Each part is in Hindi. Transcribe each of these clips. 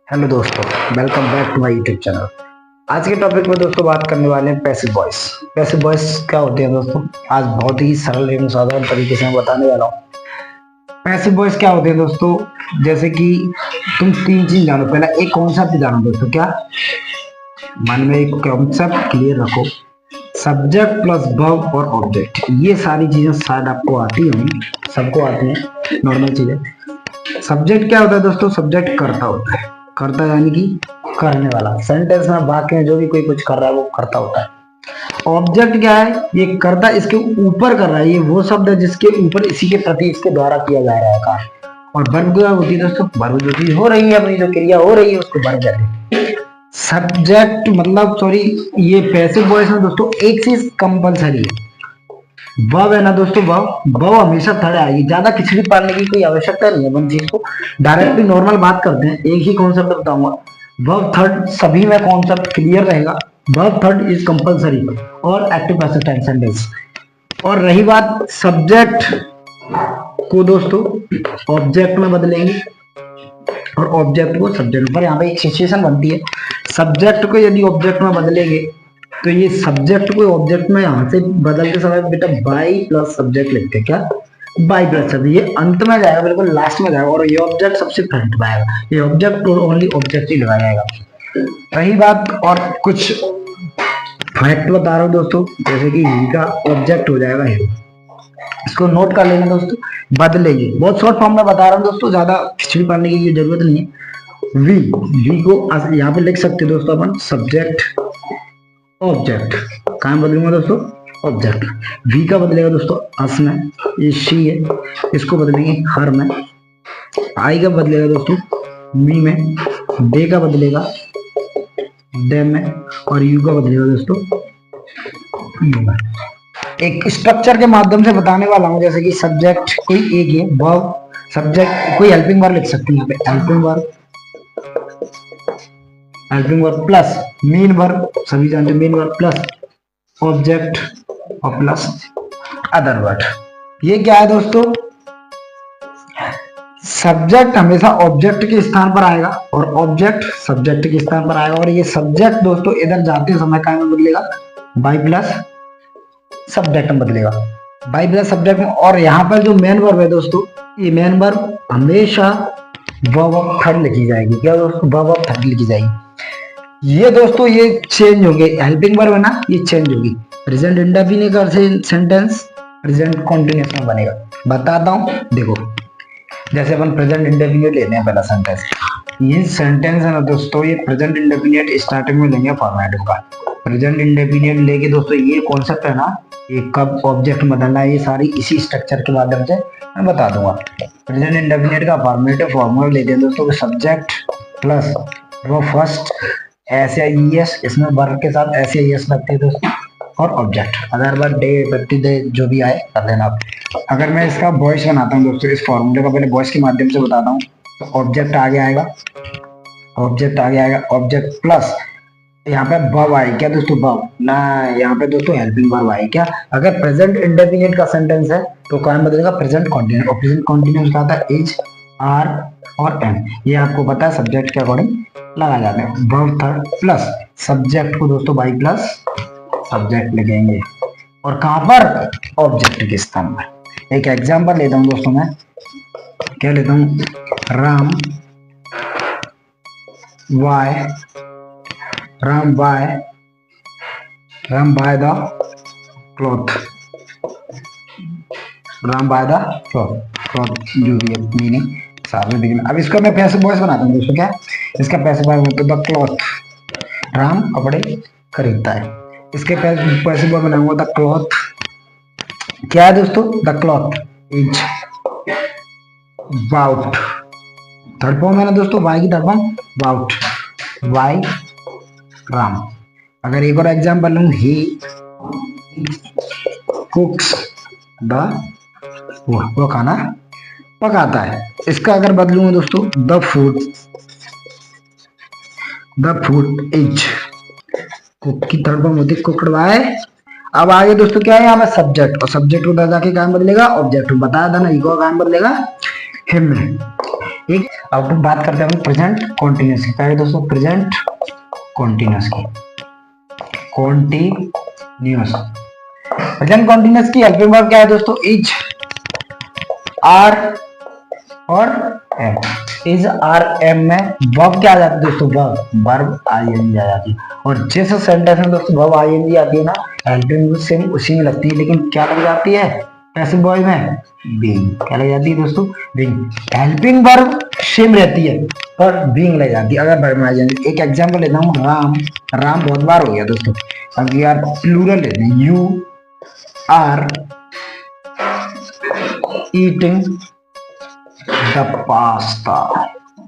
हेलो दोस्तों, welcome back to my YouTube channel. आज के टॉपिक में दोस्तों बात करने वाले हैं पैसिव वॉइस। पैसिव वॉइस क्या होते हैं दोस्तों, आज बहुत ही सरल एवं साधारण तरीके से मैं बताने वाला हूँ। पैसिव वॉइस क्या होते हैं दोस्तों, जैसे कि तुम तीन चीज जानो। पहला एक कॉन्सेप्ट जानो दोस्तों, क्या मन में एक कॉन्सेप्ट क्लियर रखो। सब्जेक्ट प्लस वर्ब और ऑब्जेक्ट, ये सारी चीजें शायद आपको आती होंगी, सबको आती हैं, नॉर्मल चीजें। सब्जेक्ट क्या होता है दोस्तों, सब्जेक्ट करता होता है। करता यानी कि करने वाला, सेंटेंस में वाक्य में जो भी कोई कुछ कर रहा है वो करता होता है। ऑब्जेक्ट क्या है, ये करता इसके ऊपर कर रहा है, ये वो शब्द है जिसके ऊपर इसी के प्रति इसके द्वारा किया जा रहा है काम। और वर्ब क्या होती है दोस्तों, वर्ब जो चीज हो रही है, अपनी जो क्रिया हो रही है उसको वर्ब कहते हैं। सब्जेक्ट मतलब सॉरी, ये पैसिव वॉइस में दोस्तों एक चीज कंपलसरी है, वर्ब है ना दोस्तों। वर्ब हमेशा थर्ड आएगी, ज्यादा खिचड़ी पालने की कोई आवश्यकता नहीं है। अपन चीज को डायरेक्टली नॉर्मल बात करते हैं, एक ही कॉन्सेप्ट बताऊंगा। वर्ब थर्ड सभी में कॉन्सेप्ट क्लियर रहेगा। वर्ब थर्ड इज कंपलसरी और एक्टिव पैसिव टेंस सेंटेंस। और रही बात सब्जेक्ट को दोस्तों ऑब्जेक्ट में बदलेंगे और ऑब्जेक्ट को सब्जेक्ट पर। यहाँ पे एक सिचुएशन बनती है, सब्जेक्ट को यदि ऑब्जेक्ट में बदलेंगे तो ये सब्जेक्ट को ऑब्जेक्ट में यहाँ से बदलते समय बेटा बाई प्लस सब्जेक्ट लिखते हैं। क्या बाई प्लस सब्जेक्ट, ये अंत में जाएगा, बिल्कुल लास्ट में जाएगा, और ये ऑब्जेक्ट सबसे फ्रंट में आएगा। ये ऑब्जेक्ट और ओनली ऑब्जेक्ट ही लगाया जाएगा। रही बात और कुछ फैक्ट बता रहा हूँ दोस्तों, जैसे कि ही का ऑब्जेक्ट हो जाएगा ही, इसको नोट कर लेंगे दोस्तों, बदलेंगे। बहुत शॉर्ट फॉर्म में बता रहा हूँ दोस्तों, ज्यादा खिचड़ी पालने की जरूरत नहीं है। वी को यहाँ पे लिख सकते हैं दोस्तों अपन, सब्जेक्ट ऑब्जेक्ट। कहाँ बदलूंगा दोस्तों, ऑब्जेक्ट। वी का बदलेगा दोस्तों अस में, ये शी है, इसको बदलेंगे हर में। आई का बदलेगा दोस्तों मी में। दे का बदलेगा दे में, और यू का बदलेगा दोस्तों यू में। एक स्ट्रक्चर के माध्यम से बताने वाला हूं, जैसे कि सब्जेक्ट कोई एक है, वर्ब सब्जेक्ट कोई हेल्पिंग वर्ब लिख सकते हैं यहाँ पे, helping verb plus main verb, सभी जानते हैं मेन वर्ब प्लस ऑब्जेक्ट और प्लस अदर वर्ड। ये क्या है दोस्तों, सब्जेक्ट हमेशा ऑब्जेक्ट के स्थान पर आएगा और ऑब्जेक्ट सब्जेक्ट के स्थान पर आएगा। और ये सब्जेक्ट दोस्तों इधर जाते समय काय में बदलेगा, बाई प्लस सब्जेक्ट में बदलेगा, बाई प्लस सब्जेक्ट में। और यहाँ पर जो मेन वर्ब है दोस्तों, ये मेन वर्ब हमेशा वर्ब ऑफ थर्ड लिखी जाएगी। क्या दोस्तों, वर्ब ऑफ थर्ड लिखी जाएगी। ये दोस्तों ये चेंज होंगे, हेल्पिंग वर्ब है ना, ये चेंज होगी। प्रेजेंट इंडेफिनिट का सेंटेंस प्रेजेंट कंटीन्यूअस में बनेगा। बताता हूँ देखो, जैसे अपन प्रेजेंट इंडेफिनिट लेते हैं पहला सेंटेंस। ये सेंटेंस है ना दोस्तों, ये प्रेजेंट इंडेफिनिट स्टार्टिंग में लेंगे फॉर्मेट का। प्रेजेंट इंडेफिनिट लेके दोस्तों ये कॉन्सेप्ट है ना, ये कब ऑब्जेक्ट बदलना है, ये सारी इसी स्ट्रक्चर के माध्यम से मैं बता दूंगा। प्रेजेंट इंडेफिनिट का फॉर्मूला लेते हैं दोस्तों, सब्जेक्ट प्लस वो फर्स्ट एस, इसमें वर्ब के साथ एस लगते हैं दोस्तों, और ऑब्जेक्ट अदर वर्ब डे बत्ती दे जो भी आए कर देना आप। अगर मैं इसका वॉइस बनाता हूँ दोस्तों, इस फॉर्मूले का पहले वॉइस के माध्यम से बताता हूँ, तो ऑब्जेक्ट आगे आएगा, ऑब्जेक्ट प्लस यहाँ पे वर्ब आए। क्या दोस्तों, वर्ब ना, यहाँ पे दोस्तों हेल्पिंग वर्ब आए। क्या, अगर प्रेजेंट इंडेफिनिट का सेंटेंस है तो कौन बदलेगा, प्रेजेंट कॉन्टिन्यूअस। और प्रेजेंट कॉन्टिन्यूअस का आता है एच आर और एन, ये आपको पता है सब्जेक्ट के अकॉर्डिंग लगा जाते हैं। वर्ब थर्ड प्लस सब्जेक्ट को दोस्तों बाई प्लस सब्जेक्ट लिखेंगे, और कहां पर, ऑब्जेक्ट के स्थान पर। एक एग्जांपल लेता हूं दोस्तों, मैं क्या लेता हूं, Ram by the cloth, Ram by the cloth जो भी है मीनिंग साथ में दिखना। अब इसका मैं पैसिव वॉइस बनाता हूँ दोस्तों, क्या इसका पैसिव वॉइस होता है द क्लॉथ, राम कपड़े खरीदता है। इसके पैसिव वॉइस बनाऊंगा द क्लॉथ, क्या है दोस्तों, the cloth is bought. Third form है ना दोस्तों, वाई की third form bought, by Ram. अगर एक और एग्जाम्पल लूं, ही कुक्स द, वो खाना पकाता है। इसका अगर बदलूंगा दोस्तों, द फूड इज, कुक की थर्ड फॉर्म होती है कुक्ड बाय। अब आगे दोस्तों क्या है, यहाँ पे सब्जेक्ट, और सब्जेक्ट को जाके काम बदलेगा ऑब्जेक्ट, बताया था ना, इको काम बदलेगा हिम में। एक अब बात करते हैं प्रेजेंट कॉन्टिन्यूस की। क्या है दोस्तों? प्रेजेंट कॉन्टिन्यूस की। कॉन्टिन्यूस प्रेजेंट कॉन्टिन्यूस की हेल्पिंग वर्ब क्या है दोस्तों? इज, आर और एम। इज, आर, एम में वर्ब क्या आ जाती है दोस्तों? वर्ब आईएनजी आ जाती है। और जिस सेंटेंस में दोस्तों वर्ब आईएनजी आती है ना, हेल्पिंग वर्ब सेम उसी में लगती है, लेकिन क्या लग जाती है पैसिव वॉइस में? बीइंग। क्या लग जाती है दोस्तों? बीइंग। हेल्पिंग वर्ब सेम रहती है पर बीइंग लग जाती है अगर वर्ब में आईएनजी। एक एग्जांपल लेता हूँ, राम। राम बहुत बार हो गया दोस्तों। अब यार प्लूरल लेते हैं, you are eating the pasta.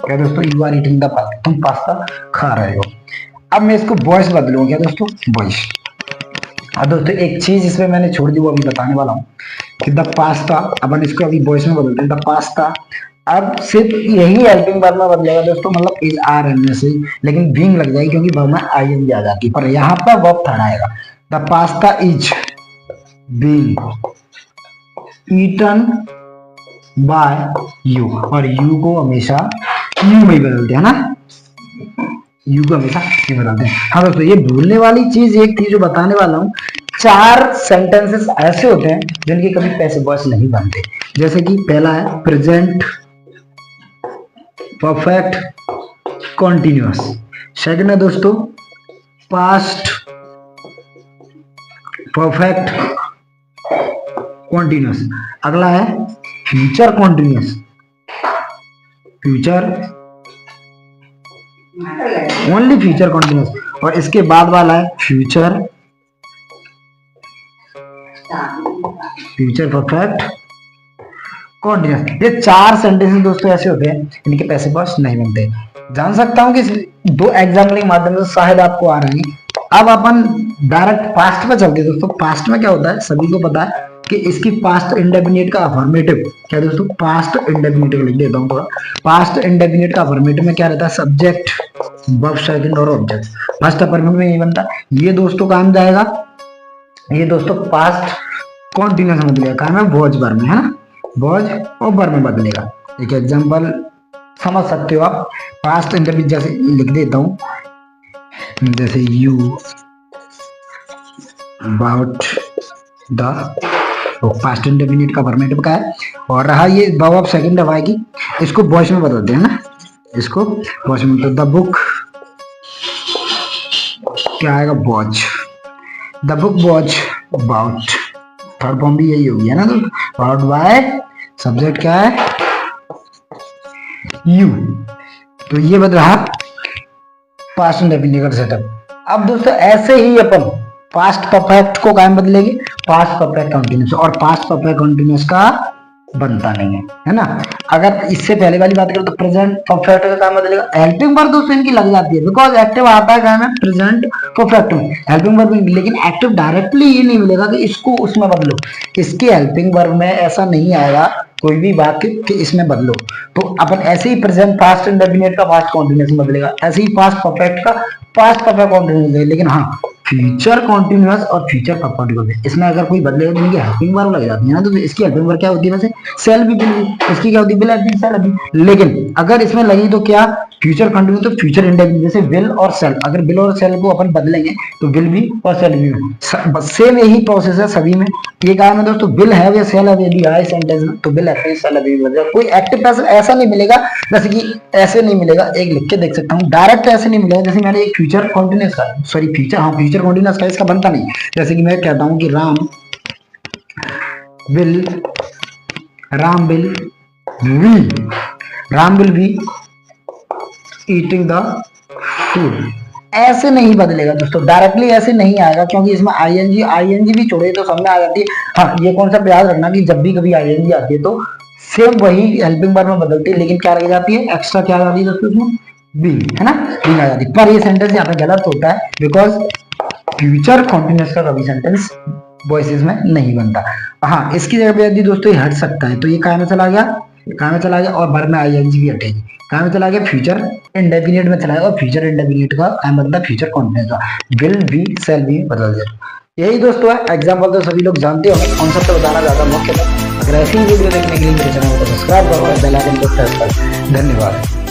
क्या दोस्तों? You are eating the pasta, तुम पास्ता खा रहे हो। अब मैं इसको वॉइस बदलूंगा, क्या दोस्तों? वॉइस। अब दोस्तों एक चीज इसमें मैंने छोड़ दी, वो अभी बताने वाला हूँ कि द पास्ता। अपन इसको अभी वॉइस में बदलते हैं, द पास्ता। अब सिर्फ यही हेल्पिंग वर्ब में बदलेगा दोस्तों, मतलब इज, आर, एम में से, लेकिन बीइंग लग जाएगी क्योंकि वर्ब में आईएनजी आ जाती है। पर यहाँ पर वर्ब थर्ड आएगा, the pasta is being eaten by you. और यू को हमेशा यू में ही बदलते हैं ना, यू को हमेशा यू बदलते हैं। हाँ दोस्तों, ये भूलने वाली चीज एक थी जो बताने वाला हूँ। 4 सेंटेंसेस ऐसे होते हैं जिनके कभी पैसिव वॉइस नहीं बनते। जैसे कि पहला है प्रेजेंट परफेक्ट कॉन्टिन्यूअस। सेकंड है दोस्तों पास्ट परफेक्ट कॉन्टिन्यूअस। अगला है future continuous, future only future continuous. और इसके बाद वाला है फ्यूचर परफेक्ट कॉन्टिन्यूअस। ये 4 सेंटेंसेस दोस्तों ऐसे होते हैं इनके पैसिव वॉइस नहीं बनते। जान सकता हूं कि 2 एग्जाम्पल के माध्यम से शायद आपको आ रहे हैं। अब अपन डायरेक्ट पास्ट पे चलते हैं दोस्तों। पास्ट में क्या होता है सभी को पता है कि इसकी पास्ट इंडेफिनिट का अफर्मेटिव क्या है दोस्तों? पास्ट इंडेफिनिट लिख देता हूं थोड़ा। पास्ट इंडेफिनिट का अफर्मेटिव में क्या रहता है? सब्जेक्ट, वर्ब, सेकंड और ऑब्जेक्ट। फर्स्ट अफर्मेटिव में नहीं बनता। ये दोस्तों काम जाएगा, ये दोस्तों पास्ट कॉन्टिन्यूअस में बदलेगा। काम है वॉज वर्ब में, है ना, वॉज और वर्ब में बदलेगा। एक एग्जांपल समझ सकते हो आप। पास्ट इंडेफिनिट जैसे लिख देता हूं, जैसे you about the past indefinite का अफर्मेटिव का है। और रहा ये वर्ब ऑफ सेकंड ऑफ आएगी, इसको वॉइस में बदलते हैं ना, इसको वॉइस में। तो द बुक क्या आएगा? Watch. The book watch about, third form भी यही होगी, है ना। तो अबाउट बाय, सब्जेक्ट क्या है? यू। तो ये बदल रहा पास्ट इंडेफिनिट का सेटअप। अब दोस्तों ऐसे ही अपन पास्ट परफेक्ट को कायम बदलेंगे, पास्ट परफेक्ट कंटिन्यूअस। और पास्ट परफेक्ट कंटिन्यूअस का बनता नहीं है ना। अगर इससे पहले वाली बात करें तो प्रेजेंट परफेक्ट का काम बदलेगा। हेल्पिंग वर्ब दोस्तों इनकी लग जाती है, बिकॉज एक्टिव आता है काम है प्रेजेंट परफेक्ट में, हेल्पिंग वर्ब में। लेकिन एक्टिव डायरेक्टली ये नहीं मिलेगा कि इसको उसमें बदलो। इसकी हेल्पिंग वर्ब में ऐसा नहीं आएगा कोई भी वाक्य कि इसमें बदलो। तो अपन ऐसे ही प्रेजेंट पास्ट इंडेफिनिट का पास्ट कंटीन्यूअस में बदलेगा, ऐसे ही पास्ट परफेक्ट का पास्ट परफेक्ट कंटीन्यूअस। लेकिन हाँ, फ्यूचर कॉन्टिन्यूअस और फ्यूचर परफेक्ट, इसमें अगर कोई बदलेगा तो इनकी हेल्पिंग वर्ब लग जाती है ना। तो इसकी हेल्पिंग वर्ब क्या होती है? वैसे सेल भी, इसकी क्या होती है? Will, have, shall, have. लेकिन अगर इसमें लगी तो क्या? फ्यूचर कंटिन्यूअस, तो फ्यूचर इंडेफिनिट। जैसे विल और सेल, अगर विल और सेल को अपन बदलेंगे तो विल भी और सेल भी। सेम यही प्रोसेस है सभी में। ये काम है दोस्तों, विल हैव या सेल हैव यदि आए सेंटेंस में तो विल हैव सेल हैव भी बदलेगा। कोई एक्टिव पैसिव ऐसा नहीं मिलेगा, जैसे कि ऐसे नहीं मिलेगा। एक लिख के देख सकता हूँ, डायरेक्ट ऐसे नहीं मिलेगा। जैसे मैंने एक फ्यूचर कॉन्टिन्यूअस का, सॉरी फ्यूचर, हाँ फ्यूचर कॉन्टिन्यूअस का इसका बनता नहीं। जैसे कि मैं कहता हूँ कि Ram will be eating the food. ऐसे नहीं बदलेगा दोस्तों, डायरेक्टली ऐसे नहीं आएगा, क्योंकि इसमें आईएनजी भी छोड़े तो समझ आ जाती है। हाँ, ये कॉन्सेप्ट याद रखना कि जब भी कभी आईएनजी आती है तो सेम वही हेल्पिंग वर्ब में बदलती है, लेकिन क्या लग जाती है? एक्स्ट्रा क्या आ जाती है दोस्तों इसमें? बीइंग, है ना, बीइंग आ जाती है। पर ये सेंटेंस यहाँ पे गलत होता है, बिकॉज फ्यूचर कॉन्टिन्यूअस का कभी सेंटेंस वॉइसेस में नहीं बनता। हाँ, इसकी जगह पे यदि दोस्तों ये हट सकता है तो ये कहाँ में चला गया? कहाँ में चला गया? और वर्ब में आईएनजी भी हटेगी। कहाँ में चला गया? फ्यूचर इंडेफिनिट में चला गया। और फ्यूचर इंडेफिनिट का काम बनता है फ्यूचर कॉन्टिन्यूअस का, विल बी सेल बी बदल दिया। यही दोस्तों है। एग्जाम्पल तो सभी लोग जानते होंगे, कॉन्सेप्ट बताना ज्यादा मुख्य था। अगर ऐसी वीडियो देखने के लिए मेरे चैनल को सब्सक्राइब करो और बेल आइकन को प्रेस करो। धन्यवाद।